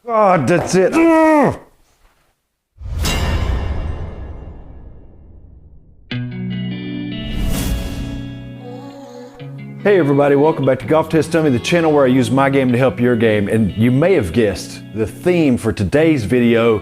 God, that's it. Ugh. Hey everybody, welcome back to Golf Test Dummy, the channel where I use my game to help your game. And you may have guessed the theme for today's video.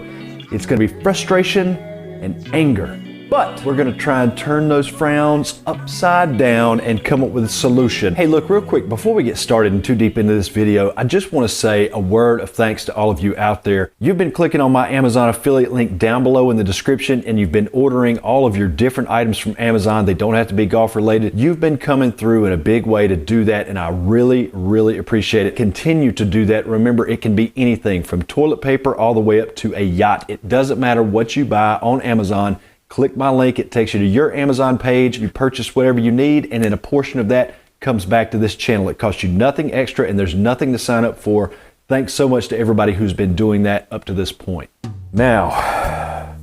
It's going to be frustration and anger. But we're going to try and turn those frowns upside down and come up with a solution. Hey, look, real quick, before we get started and too deep into this video, I just want to say a word of thanks to all of you out there. You've been clicking on my Amazon affiliate link down below in the description, and you've been ordering all of your different items from Amazon. They don't have to be golf related. You've been coming through in a big way to do that, and I really, really appreciate it. Continue to do that. Remember, it can be anything from toilet paper all the way up to a yacht. It doesn't matter what you buy on Amazon. Click my link, it takes you to your Amazon page, you purchase whatever you need, and then a portion of that comes back to this channel. It costs you nothing extra and there's nothing to sign up for. Thanks so much to everybody who's been doing that up to this point. Now,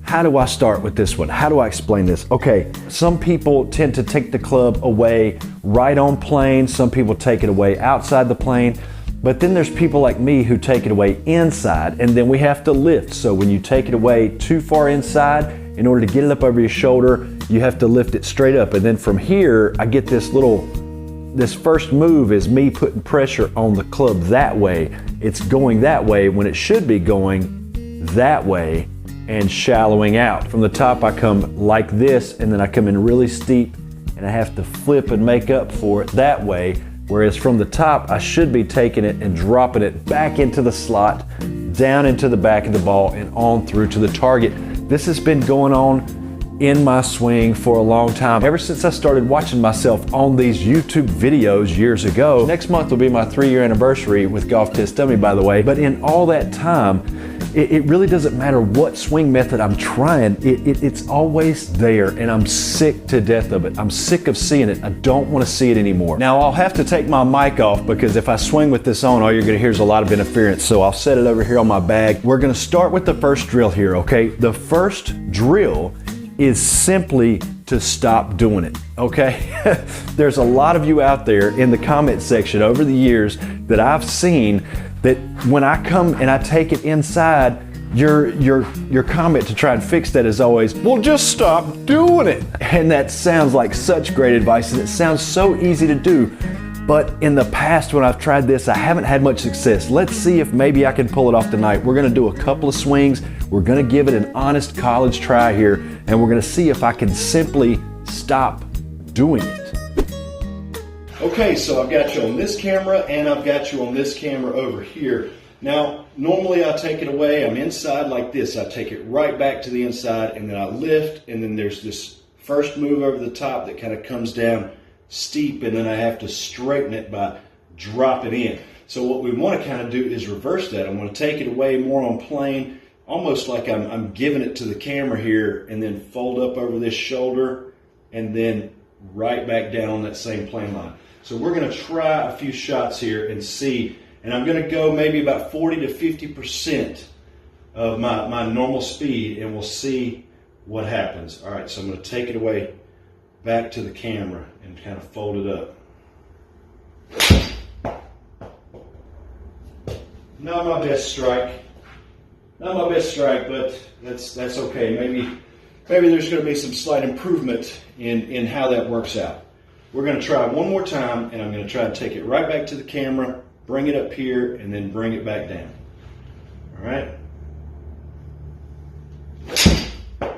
how do I start with this one? How do I explain this? Okay, some people tend to take the club away right on plane, some people take it away outside the plane, but then there's people like me who take it away inside, and then we have to lift. So when you take it away too far inside, in order to get it up over your shoulder, you have to lift it straight up. And then from here, I get this first move is me putting pressure on the club that way. It's going that way when it should be going that way and shallowing out. From the top, I come like this, and then I come in really steep, and I have to flip and make up for it that way. Whereas from the top, I should be taking it and dropping it back into the slot, down into the back of the ball, and on through to the target. This has been going on in my swing for a long time. Ever since I started watching myself on these YouTube videos years ago. Next month will be my 3-year anniversary with Golf Test Dummy, by the way. But in all that time, it really doesn't matter what swing method I'm trying. It's always there, and I'm sick to death of it. I'm sick of seeing it. I don't want to see it anymore. Now, I'll have to take my mic off because if I swing with this on, all you're going to hear is a lot of interference. So I'll set it over here on my bag. We're going to start with the first drill here, okay? The first drill is simply to stop doing it, okay? There's a lot of you out there in the comment section over the years that I've seen that when I come and I take it inside, your comment to try and fix that is always, well, just stop doing it. And that sounds like such great advice, and it sounds so easy to do. But in the past, when I've tried this, I haven't had much success. Let's see if maybe I can pull it off tonight. We're gonna do a couple of swings. We're gonna give it an honest college try here, and we're gonna see if I can simply stop doing it. Okay, so I've got you on this camera and I've got you on this camera over here. Now, normally I take it away, I'm inside like this. I take it right back to the inside, and then I lift, and then there's this first move over the top that kind of comes down steep, and then I have to straighten it by dropping in. So what we want to kind of do is reverse that. I'm going to take it away more on plane, almost like I'm giving it to the camera here, and then fold up over this shoulder, and then right back down on that same plane line. So we're going to try a few shots here and see, and I'm going to go maybe about 40 to 50% of my normal speed, and we'll see what happens. All right, so I'm going to take it away back to the camera and kind of fold it up. Not my best strike. Not my best strike, but that's okay. Maybe there's going to be some slight improvement in how that works out. We're going to try one more time, and I'm going to try to take it right back to the camera, bring it up here, and then bring it back down. All right?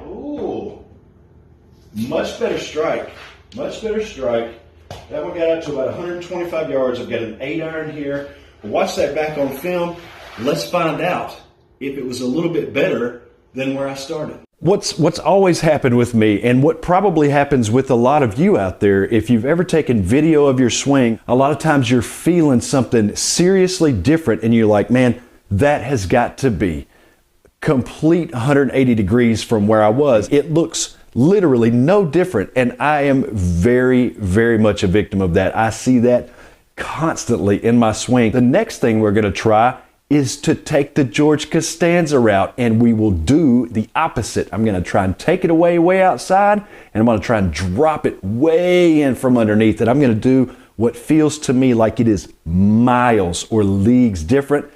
Ooh, much better strike. Much better strike. That one got up to about 125 yards. I've got an 8-iron here. Watch that back on film. Let's find out if it was a little bit better than where I started. What's always happened with me, and what probably happens with a lot of you out there, if you've ever taken video of your swing, a lot of times you're feeling something seriously different, and you're like, man, that has got to be complete 180 degrees from where I was. It looks literally no different, and I am very, very much a victim of that. I see that constantly in my swing. The next thing we're going to try is to take the George Costanza route, and we will do the opposite. I'm going to try and take it away way outside, and I'm going to try and drop it way in from underneath it. I'm going to do what feels to me like it is miles or leagues different.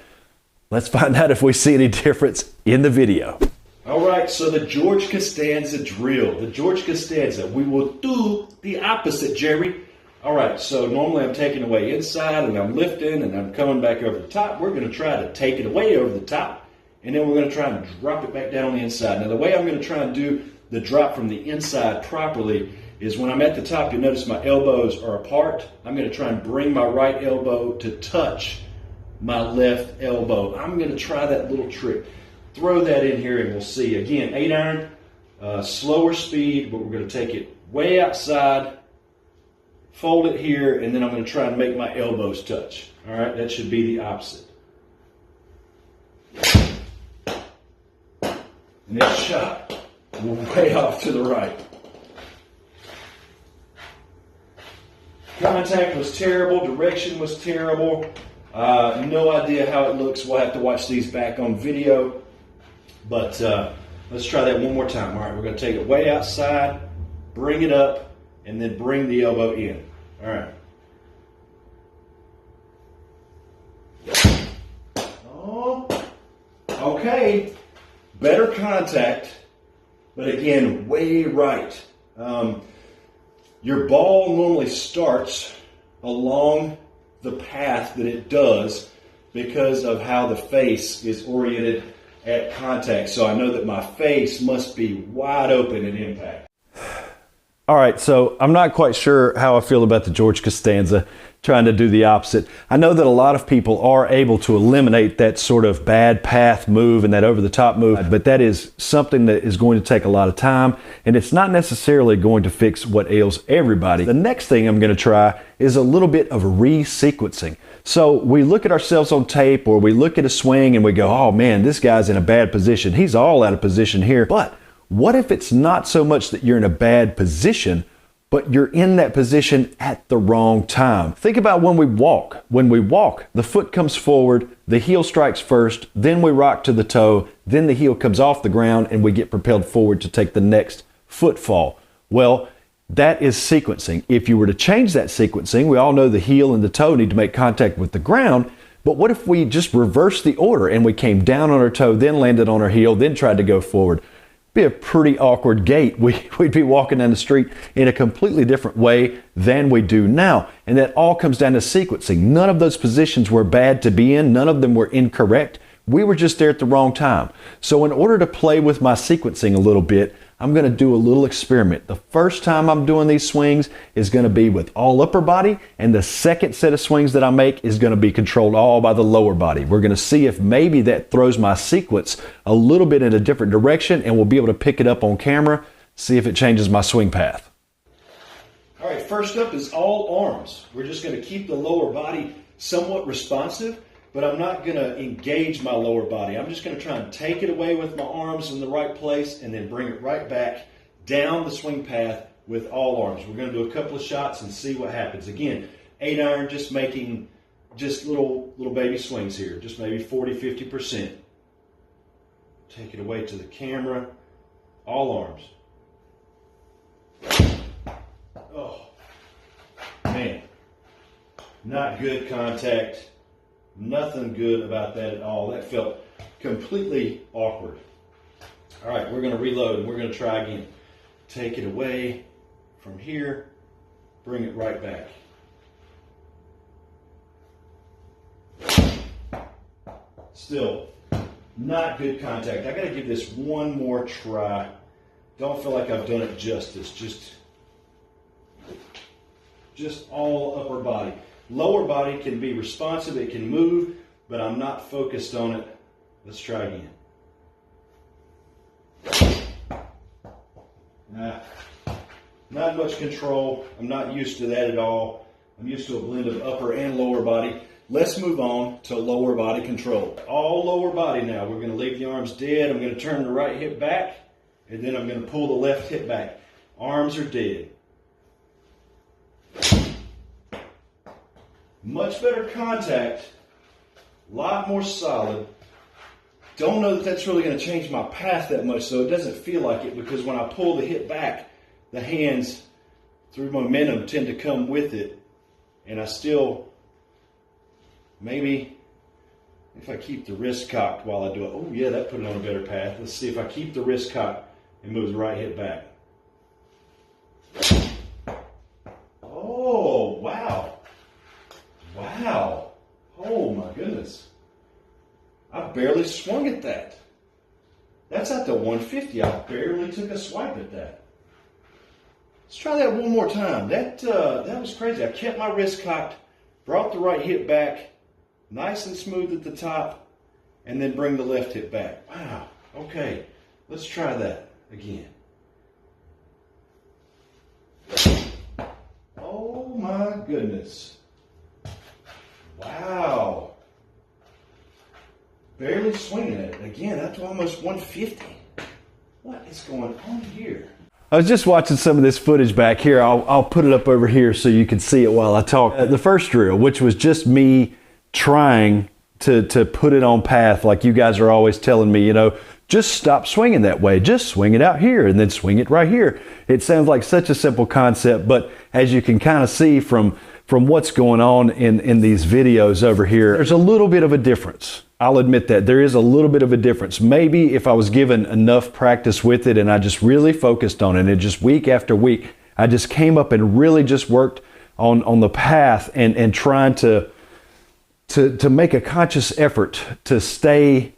Let's find out if we see any difference in the video. All right, so the George Costanza drill. The George Costanza, we will do the opposite, Jerry. All right, so normally I'm taking away inside and I'm lifting and I'm coming back over the top. We're gonna try to take it away over the top and then we're gonna try and drop it back down on the inside. Now the way I'm gonna try and do the drop from the inside properly is when I'm at the top, you'll notice my elbows are apart. I'm gonna try and bring my right elbow to touch my left elbow. I'm gonna try that little trick. Throw that in here and we'll see. Again, 8-iron, slower speed, but we're gonna take it way outside, fold it here, and then I'm gonna try and make my elbows touch. All right, that should be the opposite. And it's shot way off to the right. Contact was terrible, direction was terrible. No idea how it looks. We'll have to watch these back on video. But let's try that one more time. All right, we're going to take it way outside, bring it up, and then bring the elbow in. All right. Oh, okay. Better contact, but again, way right. Your ball normally starts along the path that it does because of how the face is oriented at contact. So I know that my face must be wide open at impact. All right, so I'm not quite sure how I feel about the George Costanza trying to do the opposite. I know that a lot of people are able to eliminate that sort of bad path move and that over-the-top move, but that is something that is going to take a lot of time, and it's not necessarily going to fix what ails everybody. The next thing I'm going to try is a little bit of re-sequencing. So we look at ourselves on tape or we look at a swing and we go, oh man, this guy's in a bad position. He's all out of position here. But what if it's not so much that you're in a bad position, but you're in that position at the wrong time? Think about when we walk. When we walk, the foot comes forward, the heel strikes first, then we rock to the toe, then the heel comes off the ground and we get propelled forward to take the next footfall. Well, that is sequencing. If you were to change that sequencing, we all know the heel and the toe need to make contact with the ground, but what if we just reversed the order and we came down on our toe, then landed on our heel, then tried to go forward? Be a pretty awkward gait. We'd be walking down the street in a completely different way than we do now. And that all comes down to sequencing. None of those positions were bad to be in. None of them were incorrect. We were just there at the wrong time. So in order to play with my sequencing a little bit, I'm going to do a little experiment. The first time I'm doing these swings is going to be with all upper body, and the second set of swings that I make is going to be controlled all by the lower body. We're going to see if maybe that throws my sequence a little bit in a different direction, and we'll be able to pick it up on camera, see if it changes my swing path. All right, first up is all arms. We're just going to keep the lower body somewhat responsive, but I'm not going to engage my lower body. I'm just going to try and take it away with my arms in the right place and then bring it right back down the swing path with all arms. We're going to do a couple of shots and see what happens. Again, 8-iron, just making just little baby swings here, just maybe 40-50%. Take it away to the camera, all arms. Oh, man, not good contact. Nothing good about that at all. That felt completely awkward. All right, we're going to reload and we're going to try again. Take it away from here, bring it right back. Still not good contact. I got to give this one more try. Don't feel like I've done it justice. Just all upper body. Lower body can be responsive, it can move, but I'm not focused on it. Let's try again. Not much control. I'm not used to that at all. I'm used to a blend of upper and lower body. Let's move on to lower body control. All lower body now. We're going to leave the arms dead. I'm going to turn the right hip back, and then I'm going to pull the left hip back. Arms are dead. Much better contact, a lot more solid. Don't know that that's really going to change my path that much, so it doesn't feel like it, because when I pull the hip back, the hands, through momentum, tend to come with it, and I still maybe if I keep the wrist cocked while I do it. Oh yeah, that put it on a better path. Let's see if I keep the wrist cocked and move the right hip back. Oh, wow. Wow. Oh my goodness. I barely swung at that. That's at the 150. I barely took a swipe at that. Let's try that one more time. That was crazy. I kept my wrist cocked, brought the right hip back, nice and smooth at the top, and then bring the left hip back. Wow. Okay. Let's try that again. Oh my goodness. Wow. Barely swinging it. Again, that's almost 150. What is going on here? I was just watching some of this footage back here. I'll put it up over here so you can see it while I talk. The first drill, which was just me trying to put it on path, like you guys are always telling me, you know, just stop swinging that way. Just swing it out here and then swing it right here. It sounds like such a simple concept, but as you can kind of see from what's going on in these videos over here, there's a little bit of a difference. I'll admit that there is a little bit of a difference. Maybe if I was given enough practice with it and I just really focused on it, and just week after week, I just came up and really just worked on the path and trying to make a conscious effort to stay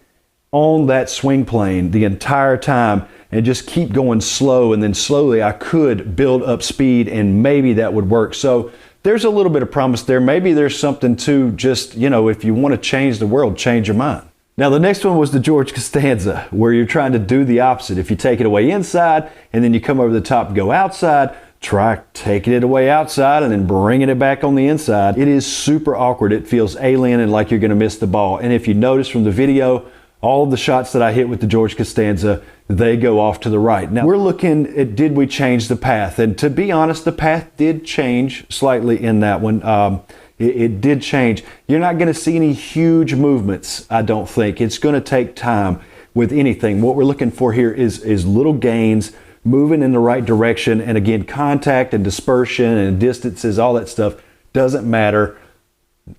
on that swing plane the entire time and just keep going slow, and then slowly I could build up speed and maybe that would work. So there's a little bit of promise there. Maybe there's something to just, you know, if you want to change the world, change your mind. Now the next one was the George Costanza, where you're trying to do the opposite. If you take it away inside and then you come over the top and go outside, try taking it away outside and then bringing it back on the inside. It is super awkward. It feels alien and like you're going to miss the ball. And if you notice from the video, all of the shots that I hit with the George Costanza, they go off to the right. Now we're looking at, did we change the path? And to be honest, the path did change slightly in that one. It did change. You're not going to see any huge movements, I don't think. It's going to take time with anything. What we're looking for here is little gains, moving in the right direction. And again, contact and dispersion and distances, all that stuff doesn't matter.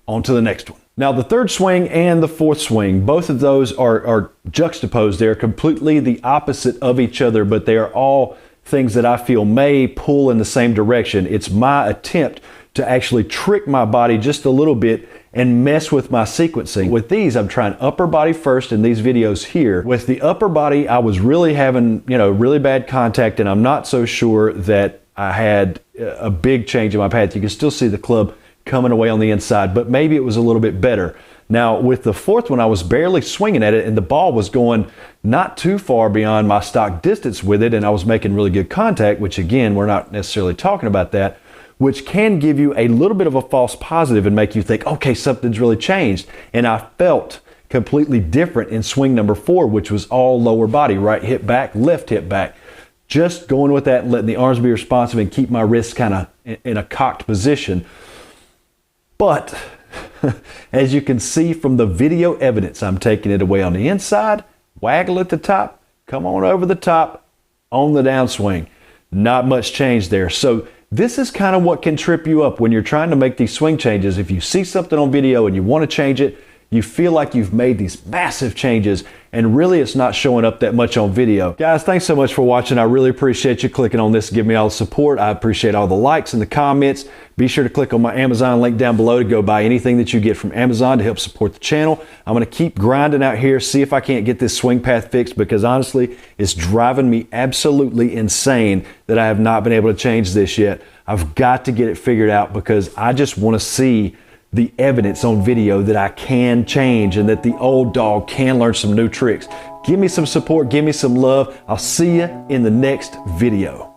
On to the next one. Now the third swing and the fourth swing, both of those are juxtaposed. They're completely the opposite of each other, but they are all things that I feel may pull in the same direction. It's my attempt to actually trick my body just a little bit and mess with my sequencing. With these, I'm trying upper body first in these videos here. With the upper body, I was really having, you know, really bad contact, and I'm not so sure that I had a big change in my path. You can still see the club coming away on the inside, but maybe it was a little bit better. Now with the fourth one, I was barely swinging at it and the ball was going not too far beyond my stock distance with it, and I was making really good contact, which again, we're not necessarily talking about that, which can give you a little bit of a false positive and make you think, okay, something's really changed. And I felt completely different in swing number 4, which was all lower body, right hip back, left hip back. Just going with that and letting the arms be responsive and keep my wrists kind of in a cocked position. But as you can see from the video evidence, I'm taking it away on the inside, waggle at the top, come on over the top, on the downswing. Not much change there. So this is kind of what can trip you up when you're trying to make these swing changes. If you see something on video and you want to change it, you feel like you've made these massive changes and really it's not showing up that much on video. Guys, thanks so much for watching. I really appreciate you clicking on this to give me all the support. I appreciate all the likes and the comments. Be sure to click on my Amazon link down below to go buy anything that you get from Amazon to help support the channel. I'm going to keep grinding out here, see if I can't get this swing path fixed, because honestly, it's driving me absolutely insane that I have not been able to change this yet. I've got to get it figured out because I just want to see the evidence on video that I can change and that the old dog can learn some new tricks. Give me some support, give me some love. I'll see you in the next video.